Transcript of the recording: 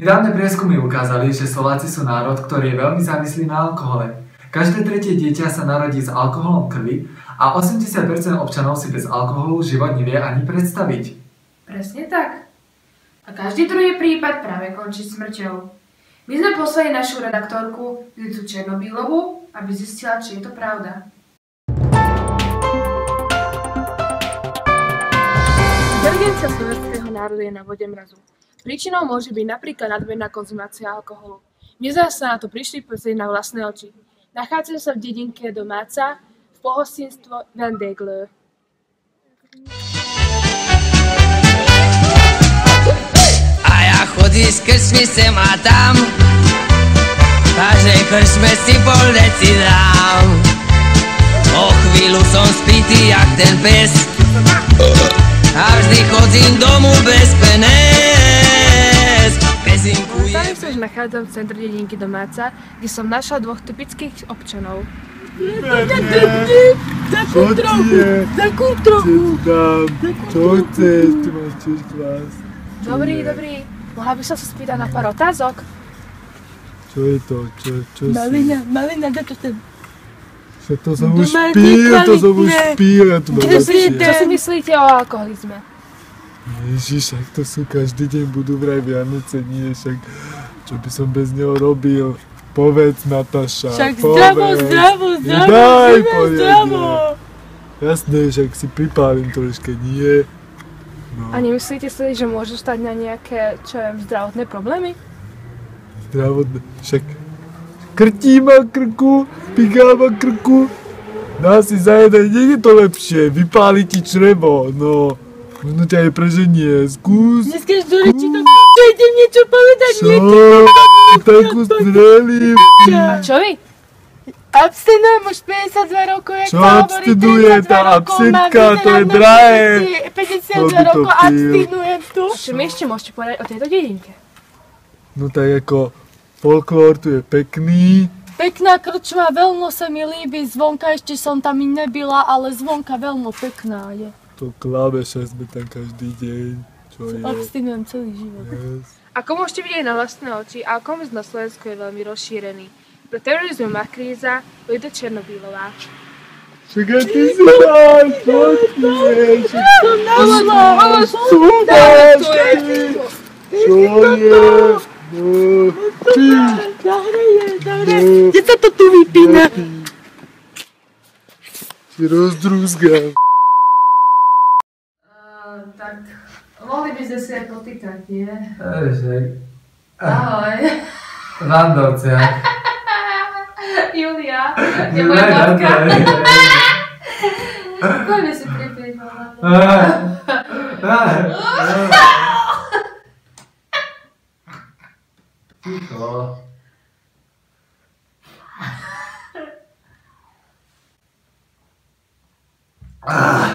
Nedávne prieskumy ukázali, že Slováci sú národ, ktorý je veľmi závislý na alkohole. Každé tretie dieťa sa narodí s alkoholom v krvi a 80% občanov si bez alkoholu život nevie ani predstaviť. Presne tak. A každý druhý prípad práve končí smrťou. My sme poslali našu redaktorku Juditu Černobílovú, aby zistila, či je to pravda. Inteligencia slovenského národa je na vode mrazu. Príčinou môže byť napríklad nadmerná konzumácia alkoholu. My sme sa na to prišli pozrieť na vlastné oči. Nachádzam sa v dedinke Domáca v pohostinstvo Vendéglö. A ja chodí s krčmi sem a tam, každej krčme si pol deci dám. O chvíľu som spitý jak ten pes a vždy chodím domu bez penés. Momentálne sa už nachádzam v centre dedinky Domáca, kde som našla dvoch typických občanov. Takú trochu. Čo chceš? Tu máš tiež kvás. Dobrý. Mohla by som sa spýtať na pár otázok? Čo je to? Čo si? Malina, daj to sem. To som už pil. Čo si myslíte o alkoholizme? Ježiš, však to sú každý deň budú vraj Vianoce, nie, však čo by som bez neho robil? Povedz, Nataša, však povedz. Zdravo. Daj, jasné, však si pripálim troške, nie? No. A nemyslíte si, že môžu stať na nejaké, zdravotné problémy? Zdravotné, však krtí ma krku, piká ma krku, dá si za jeden, nie je to lepšie, vypáli ti črevo, no. Možno ťa aj preženie, skús. Dneska ti to idem niečo povedať, takú strelím. A čo vy? Abstinujem už 52 rokov, jak čo sa hovorí, abstinuje, tá absintka, to je drahé. 52 rokov abstinujem tu. Čo mi ešte môžete povedať o tejto dedinke? No tak ako folklór tu je pekný. Pekná krčma, veľmi sa mi líbi, zvonka ešte som tam i nebyla, ale zvonka veľmi pekná je. To kláveše sme tam každý deň, čo je. Abstinujem celý život. Yes. Ako môžete vidieť na vlastné oči, alkoholizmus na Slovensku je veľmi rozšírený. Pre terorizmu má kríza Judita Černobílová. Však aj ty si máš, počkej, čo je? Kde sa to tu vypína? Si rozdrúzgam. Tak, mohli by sme si aj potýkať, nie? Však. Ahoj. Vandovcia. Julia, je moja matka. Poďme si pripieť, mama. Ticho. Ah.